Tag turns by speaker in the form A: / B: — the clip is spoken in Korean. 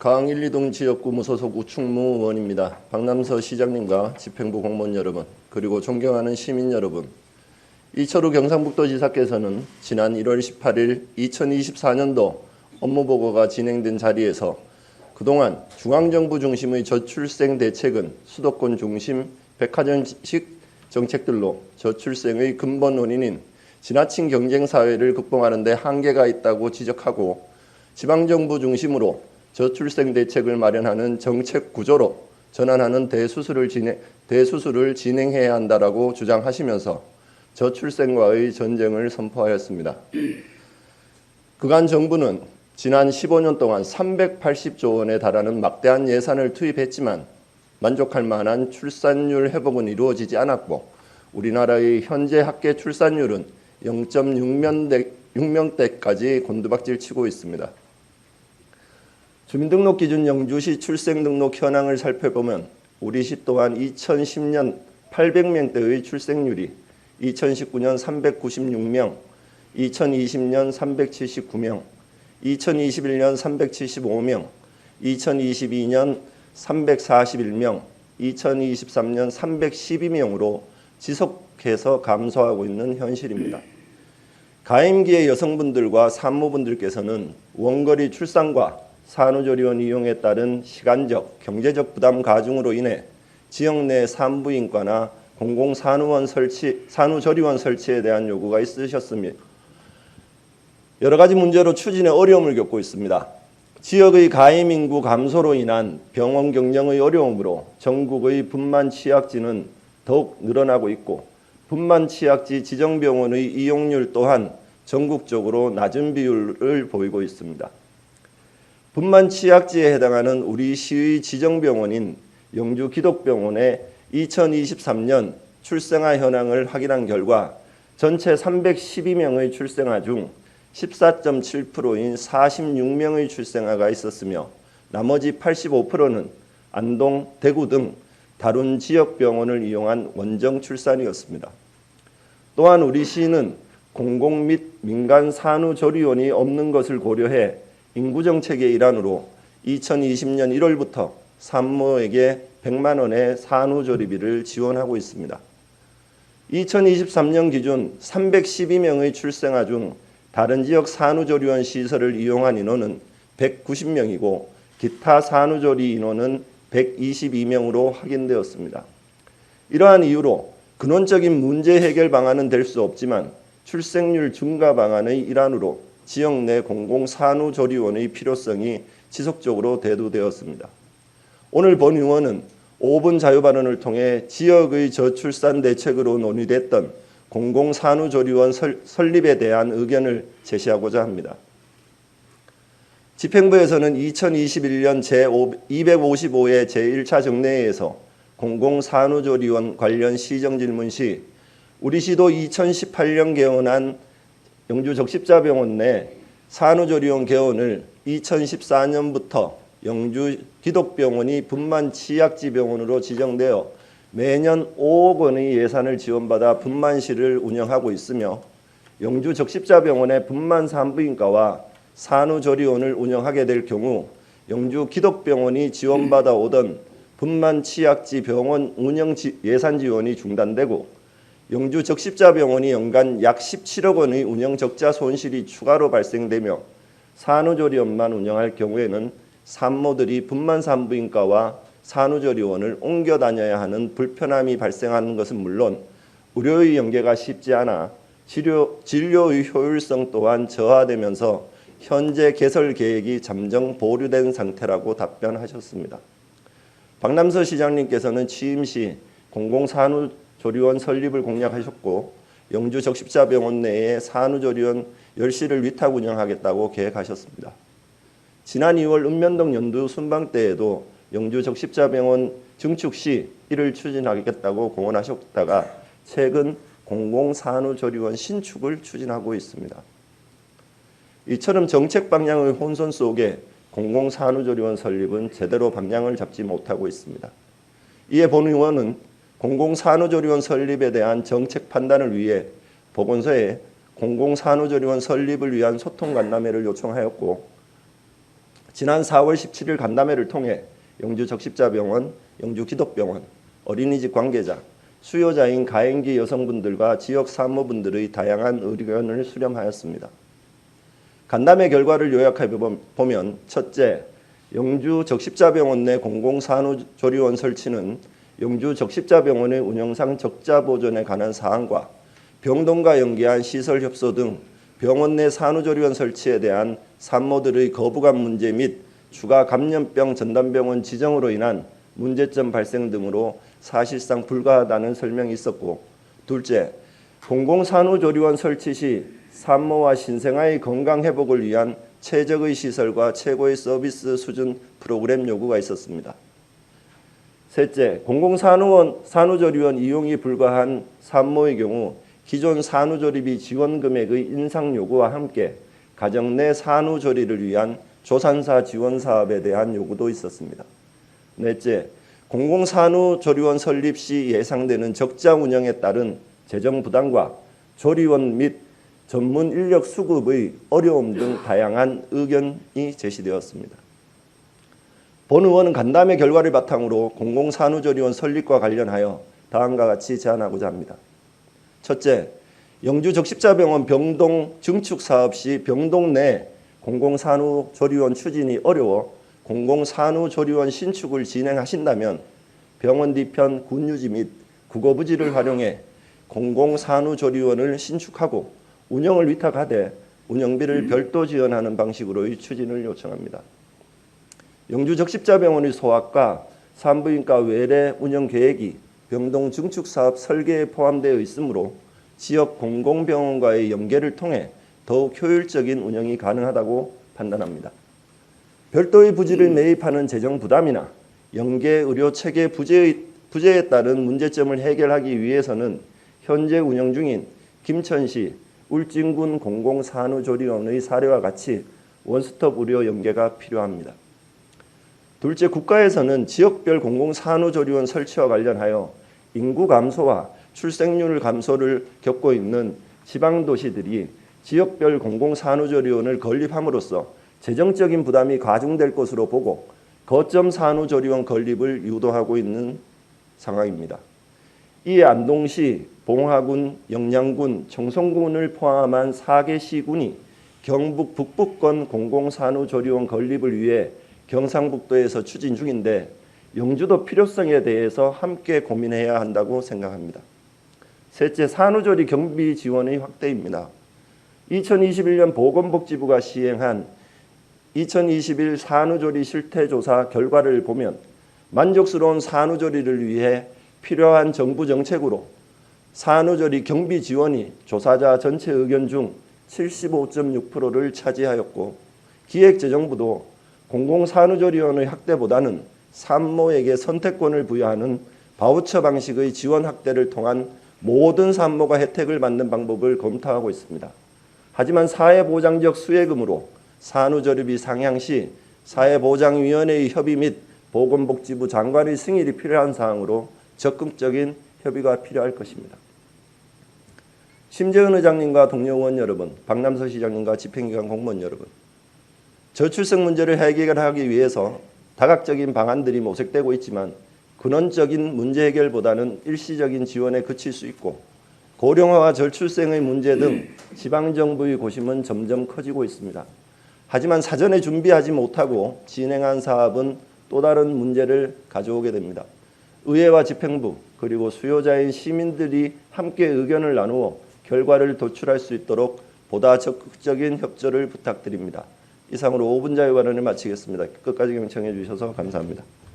A: 강 1, 2동 지역구 무소속 우충무 의원입니다. 박남서 시장님과 집행부 공무원 여러분, 그리고 존경하는 시민 여러분, 이철우 경상북도지사께서는 지난 1월 18일 2024년도 업무보고가 진행된 자리에서 그동안 중앙정부 중심의 저출생 대책은 수도권 중심 백화점식 정책들로 저출생의 근본 원인인 지나친 경쟁사회를 극복하는 데 한계가 있다고 지적하고 지방정부 중심으로 저출생 대책을 마련하는 정책 구조로 전환하는 대수술을 진행해야 한다라고 주장하시면서 저출생과의 전쟁을 선포하였습니다. 그간 정부는 지난 15년 동안 380조 원에 달하는 막대한 예산을 투입했지만 만족할 만한 출산율 회복은 이루어지지 않았고 우리나라의 현재 학계 출산율은 0.6명대까지 곤두박질 치고 있습니다. 주민등록 기준 영주시 출생등록 현황을 살펴보면 우리 시 또한 2010년 800명대의 출생률이 2019년 396명, 2020년 379명, 2021년 375명, 2022년 341명, 2023년 312명으로 지속해서 감소하고 있는 현실입니다. 가임기의 여성분들과 산모분들께서는 원거리 출산과 산후조리원 이용에 따른 시간적, 경제적 부담 가중으로 인해 지역 내 산부인과나 산후조리원 설치에 대한 요구가 있으셨으며 여러 가지 문제로 추진에 어려움을 겪고 있습니다. 지역의 가임 인구 감소로 인한 병원 경영의 어려움으로 전국의 분만 치약지는 더욱 늘어나고 있고 분만 치약지 지정병원의 이용률 또한 전국적으로 낮은 비율을 보이고 있습니다. 분만 치약지에 해당하는 우리 시의 지정병원인 영주 기독병원의 2023년 출생아 현황을 확인한 결과 전체 312명의 출생아 중 14.7%인 46명의 출생아가 있었으며 나머지 85%는 안동, 대구 등 다른 지역병원을 이용한 원정 출산이었습니다. 또한 우리 시는 공공 및 민간 산후조리원이 없는 것을 고려해 인구정책의 일환으로 2020년 1월부터 산모에게 100만 원의 산후조리비를 지원하고 있습니다. 2023년 기준 312명의 출생아 중 다른 지역 산후조리원 시설을 이용한 인원은 190명이고 기타 산후조리 인원은 122명으로 확인되었습니다. 이러한 이유로 근원적인 문제 해결 방안은 될 수 없지만 출생률 증가 방안의 일환으로 지역 내 공공산후조리원의 필요성이 지속적으로 대두되었습니다. 오늘 본 의원은 5분 자유발언을 통해 지역의 저출산 대책으로 논의됐던 공공산후조리원 설립에 대한 의견을 제시하고자 합니다. 집행부에서는 2021년 제255회 제1차 정례회에서 공공산후조리원 관련 시정질문 시 우리 시도 2018년 개원한 영주 적십자병원 내 산후조리원 개원을 2014년부터 영주 기독병원이 분만 치약지 병원으로 지정되어 매년 5억 원의 예산을 지원받아 분만실을 운영하고 있으며 영주 적십자병원의 분만 산부인과와 산후조리원을 운영하게 될 경우 영주 기독병원이 지원받아 오던 분만 치약지 병원 운영 예산 지원이 중단되고 영주 적십자병원이 연간 약 17억 원의 운영 적자 손실이 추가로 발생되며 산후조리원만 운영할 경우에는 산모들이 분만 산부인과와 산후조리원을 옮겨 다녀야 하는 불편함이 발생하는 것은 물론 의료의 연계가 쉽지 않아 진료의 효율성 또한 저하되면서 현재 개설 계획이 잠정 보류된 상태라고 답변하셨습니다. 박남서 시장님께서는 취임 시 공공산후조리원 설립을 공약하셨고 영주 적십자병원 내에 산후조리원 10시를 위탁 운영하겠다고 계획하셨습니다. 지난 2월 읍면동 연두 순방 때에도 영주 적십자병원 증축 시 이를 추진하겠다고 공언하셨다가 최근 공공산후조리원 신축을 추진하고 있습니다. 이처럼 정책 방향의 혼선 속에 공공산후조리원 설립은 제대로 방향을 잡지 못하고 있습니다. 이에 본 의원은 공공산후조리원 설립에 대한 정책 판단을 위해 보건소에 공공산후조리원 설립을 위한 소통 간담회를 요청하였고 지난 4월 17일 간담회를 통해 영주 적십자병원, 영주 기독병원, 어린이집 관계자, 수요자인 가임기 여성분들과 지역 산모분들의 다양한 의견을 수렴하였습니다. 간담회 결과를 요약해 보면 첫째, 영주 적십자병원 내 공공산후조리원 설치는 영주 적십자병원의 운영상 적자 보존에 관한 사항과 병동과 연계한 시설 협소 등 병원 내 산후조리원 설치에 대한 산모들의 거부감 문제 및 추가 감염병 전담병원 지정으로 인한 문제점 발생 등으로 사실상 불가하다는 설명이 있었고, 둘째, 공공산후조리원 설치 시 산모와 신생아의 건강 회복을 위한 최적의 시설과 최고의 서비스 수준 프로그램 요구가 있었습니다. 셋째, 공공산후조리원 이용이 불가한 산모의 경우 기존 산후조리비 지원 금액의 인상 요구와 함께 가정 내 산후조리를 위한 조산사 지원 사업에 대한 요구도 있었습니다. 넷째, 공공산후조리원 설립 시 예상되는 적자 운영에 따른 재정 부담과 조리원 및 전문 인력 수급의 어려움 등 다양한 의견이 제시되었습니다. 본 의원은 간담회 결과를 바탕으로 공공산후조리원 설립과 관련하여 다음과 같이 제안하고자 합니다. 첫째, 영주 적십자병원 병동 증축 사업 시 병동 내 공공산후조리원 추진이 어려워 공공산후조리원 신축을 진행하신다면 병원 뒤편 군유지 및 국어부지를 활용해 공공산후조리원을 신축하고 운영을 위탁하되 운영비를 별도 지원하는 방식으로의 추진을 요청합니다. 영주 적십자병원의 소아과, 산부인과 외래 운영 계획이 병동 증축 사업 설계에 포함되어 있으므로 지역 공공병원과의 연계를 통해 더욱 효율적인 운영이 가능하다고 판단합니다. 별도의 부지를 매입하는 재정 부담이나 연계 의료 체계 부재에 따른 문제점을 해결하기 위해서는 현재 운영 중인 김천시 울진군 공공산후조리원의 사례와 같이 원스톱 의료 연계가 필요합니다. 둘째, 국가에서는 지역별 공공산후조리원 설치와 관련하여 인구 감소와 출생률 감소를 겪고 있는 지방도시들이 지역별 공공산후조리원을 건립함으로써 재정적인 부담이 가중될 것으로 보고 거점 산후조리원 건립을 유도하고 있는 상황입니다. 이에 안동시, 봉화군, 영양군, 청송군을 포함한 4개 시군이 경북 북부권 공공산후조리원 건립을 위해 경상북도에서 추진 중인데 영주도 필요성에 대해서 함께 고민해야 한다고 생각합니다. 셋째, 산후조리 경비 지원의 확대입니다. 2021년 보건복지부가 시행한 2021 산후조리 실태조사 결과를 보면 만족스러운 산후조리를 위해 필요한 정부 정책으로 산후조리 경비 지원이 조사자 전체 의견 중 75.6%를 차지하였고, 기획재정부도 공공산후조리원의 확대보다는 산모에게 선택권을 부여하는 바우처 방식의 지원 확대를 통한 모든 산모가 혜택을 받는 방법을 검토하고 있습니다. 하지만 사회보장적 수혜금으로 산후조리비 상향 시 사회보장위원회의 협의 및 보건복지부 장관의 승인이 필요한 사항으로 적극적인 협의가 필요할 것입니다. 심재은 의장님과 동료 의원 여러분, 박남서 시장님과 집행기관 공무원 여러분, 저출생 문제를 해결하기 위해서 다각적인 방안들이 모색되고 있지만 근원적인 문제 해결보다는 일시적인 지원에 그칠 수 있고 고령화와 저출생의 문제 등 지방정부의 고심은 점점 커지고 있습니다. 하지만 사전에 준비하지 못하고 진행한 사업은 또 다른 문제를 가져오게 됩니다. 의회와 집행부 그리고 수요자인 시민들이 함께 의견을 나누어 결과를 도출할 수 있도록 보다 적극적인 협조를 부탁드립니다. 이상으로 5분 자유발언을 마치겠습니다. 끝까지 경청해 주셔서 감사합니다.